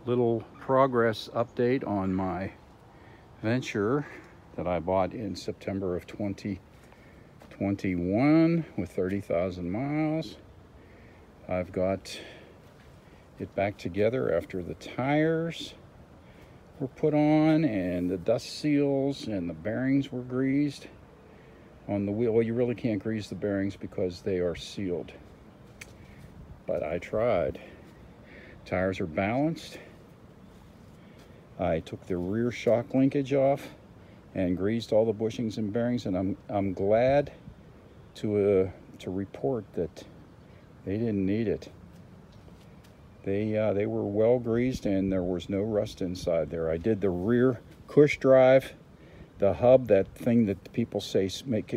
Little progress update on my venture that I bought in September of 2021 with 30,000 miles. I've got it back together after the tires were put on and the dust seals and the bearings were greased on the wheel. Well, you really can't grease the bearings because they are sealed, but I tried. Tires are balanced. I took the rear shock linkage off and greased all the bushings and bearings, and I'm glad to report that they didn't need it. They were well greased and there was no rust inside there. I did the rear cush drive, the hub, that thing that people say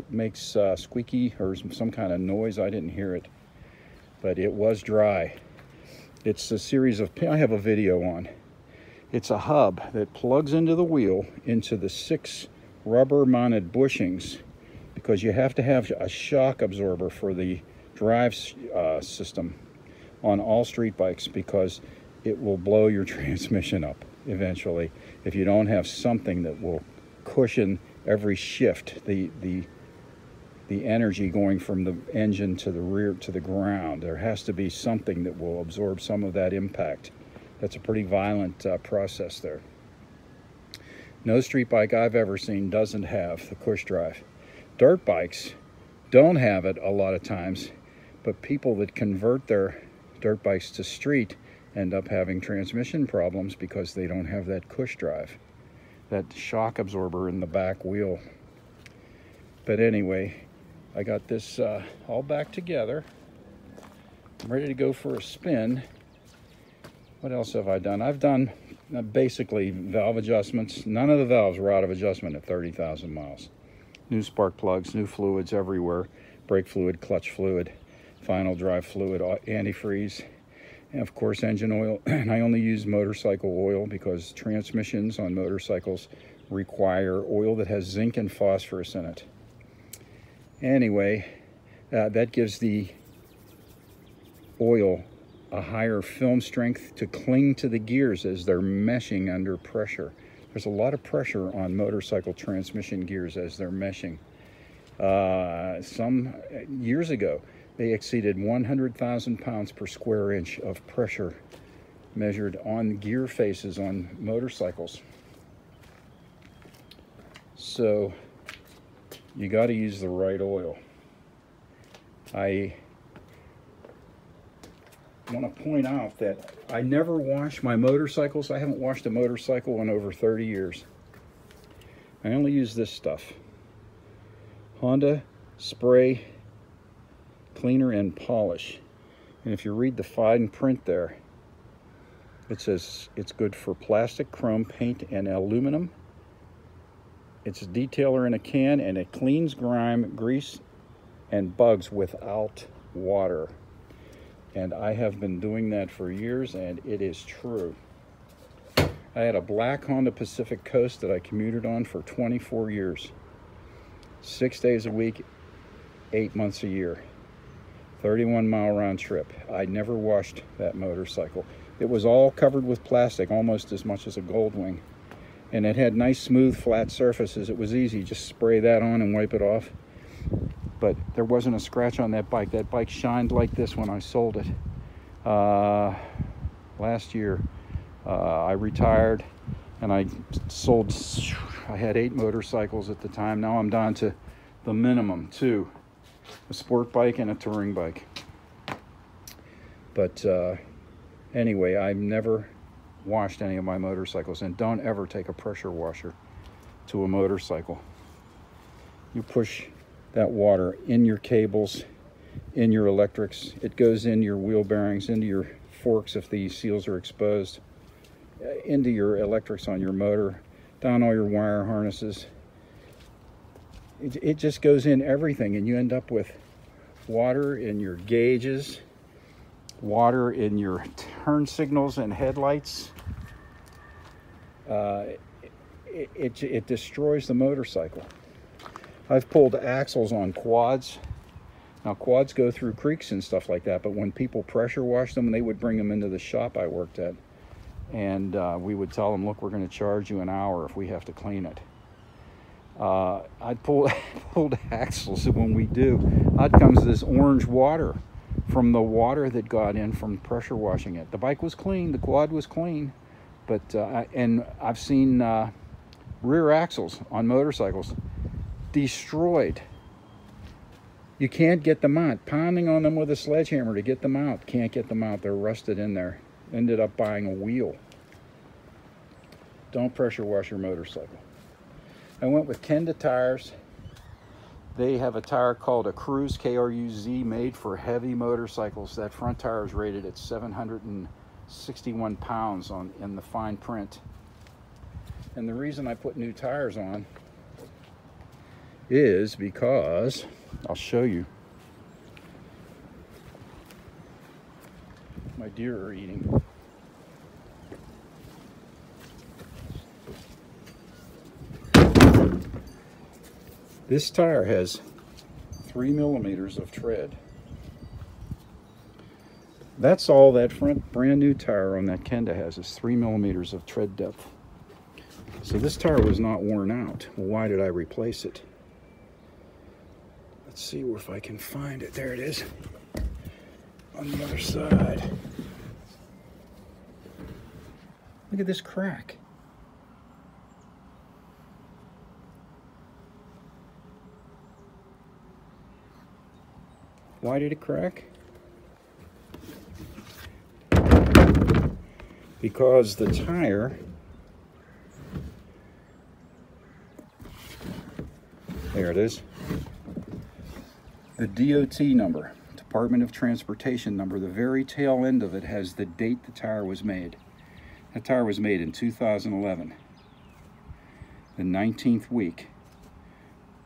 makes squeaky or some kind of noise. I didn't hear it, but it was dry. It's a series of, I have a video on. It's a hub that plugs into the wheel into the 6 rubber mounted bushings, because you have to have a shock absorber for the drive system on all street bikes, because it will blow your transmission up eventually if you don't have something that will cushion every shift, the energy going from the engine to the rear to the ground. There has to be something that will absorb some of that impact. That's a pretty violent process there. No street bike I've ever seen doesn't have the cush drive. Dirt bikes don't have it a lot of times, but people that convert their dirt bikes to street end up having transmission problems because they don't have that cush drive, that shock absorber in the back wheel. But anyway, I got this all back together. I'm ready to go for a spin. What else have I done? I've done basically valve adjustments. None of the valves were out of adjustment at 30,000 miles. New spark plugs, new fluids everywhere. Brake fluid, clutch fluid, final drive fluid, antifreeze, and of course engine oil. And I only use motorcycle oil because transmissions on motorcycles require oil that has zinc and phosphorus in it. Anyway, that gives the oil a higher film strength to cling to the gears as they're meshing under pressure. There's a lot of pressure on motorcycle transmission gears as they're meshing. Some years ago, they exceeded 100,000 pounds per square inch of pressure measured on gear faces on motorcycles. So you got to use the right oil. I want to point out that I never wash my motorcycles. I haven't washed a motorcycle in over 30 years. I only use this stuff. Honda Spray Cleaner and Polish. And if you read the fine print there, it says it's good for plastic, chrome, paint, and aluminum. It's a detailer in a can, and it cleans grime, grease, and bugs without water. And I have been doing that for years, and it is true. I had a black Honda Pacific Coast that I commuted on for 24 years. 6 days a week, 8 months a year. 31-mile round trip. I never washed that motorcycle. It was all covered with plastic, almost as much as a Goldwing. And it had nice, smooth, flat surfaces. It was easy. Just spray that on and wipe it off. But there wasn't a scratch on that bike. That bike shined like this when I sold it. Last year, I retired and I sold, I had 8 motorcycles at the time. Now I'm down to the minimum, 2. A sport bike and a touring bike. But anyway, I've never washed any of my motorcycles, and don't ever take a pressure washer to a motorcycle. You push that water in your cables, in your electrics. It goes in your wheel bearings, into your forks if the seals are exposed, into your electrics on your motor, down all your wire harnesses. It just goes in everything, and you end up with water in your gauges, water in your turn signals and headlights. It destroys the motorcycle. I've pulled axles on quads. Now, quads go through creeks and stuff like that, but when people pressure wash them, they would bring them into the shop I worked at. And we would tell them, look, we're going to charge you an hour if we have to clean it. I'd pulled axles, and when we do, out comes this orange water from the water that got in from pressure washing it. The bike was clean, the quad was clean, but and I've seen rear axles on motorcycles destroyed. You can't get them out. Pounding on them with a sledgehammer to get them out. Can't get them out. They're rusted in there. Ended up buying a wheel. Don't pressure wash your motorcycle. I went with Kenda tires. They have a tire called a Cruz, K-R-U-Z, made for heavy motorcycles. That front tire is rated at 761 pounds in the fine print. And the reason I put new tires on is because, I'll show you. My deer are eating. This tire has 3 millimeters of tread. That's all that front brand new tire on that Kenda has, is 3 millimeters of tread depth. So this tire was not worn out. Well, why did I replace it? Let's see if I can find it. There it is. On the other side. Look at this crack. Why did it crack? Because the tire, there it is, the DOT number, Department of Transportation number, the very tail end of it has the date the tire was made. That tire was made in 2011, the 19th week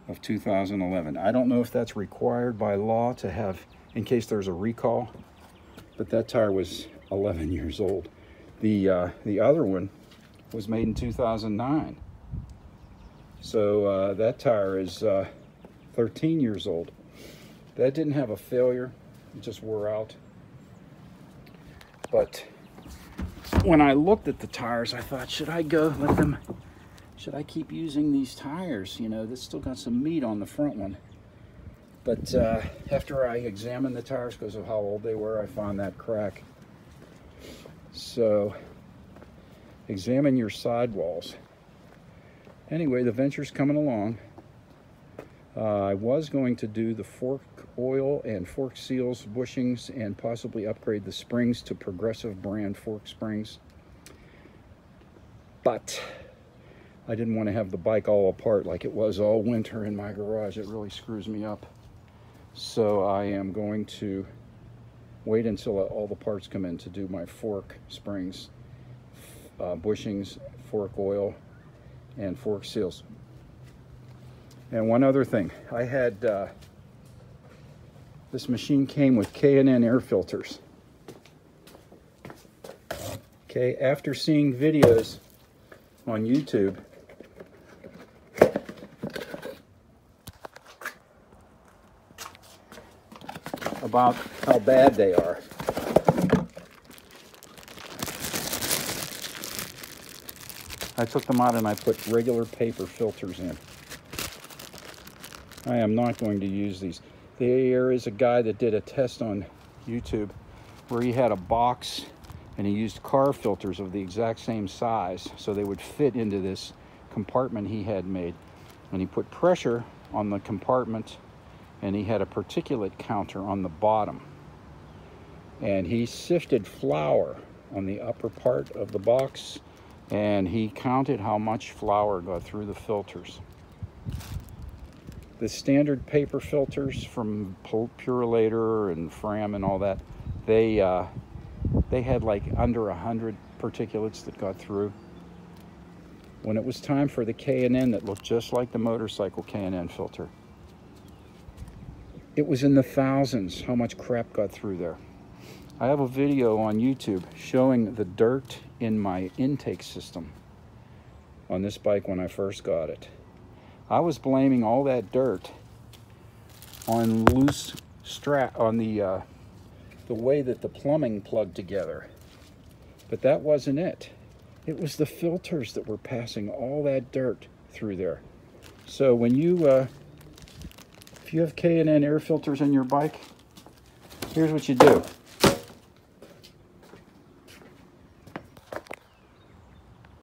of 2011. I don't know if that's required by law to have, in case there's a recall, but that tire was 11 years old. The other one was made in 2009. So that tire is 13 years old. That didn't have a failure, it just wore out. But when I looked at the tires, I thought, should I keep using these tires? You know, this still got some meat on the front one. But after I examined the tires because of how old they were, I found that crack. So examine your sidewalls. Anyway, the venture's coming along. I was going to do the fork oil and fork seals, bushings, and possibly upgrade the springs to Progressive brand fork springs. But I didn't want to have the bike all apart like it was all winter in my garage. It really screws me up. So I am going to wait until all the parts come in to do my fork springs, bushings, fork oil, and fork seals. And one other thing, I had, this machine came with K&N air filters. Okay, after seeing videos on YouTube about how bad they are, I took them out and I put regular paper filters in. I am not going to use these. There is a guy that did a test on YouTube where he had a box and he used car filters of the exact same size so they would fit into this compartment he had made. And he put pressure on the compartment and he had a particulate counter on the bottom. And he sifted flour on the upper part of the box and he counted how much flour got through the filters. The standard paper filters from Purolator and Fram and all that, they had like under 100 particulates that got through. When it was time for the K&N that looked just like the motorcycle K&N filter, it was in the thousands how much crap got through there. I have a video on YouTube showing the dirt in my intake system on this bike when I first got it. I was blaming all that dirt on loose strap, on the way that the plumbing plugged together. But that wasn't it. It was the filters that were passing all that dirt through there. So when you, if you have K&N air filters in your bike, here's what you do.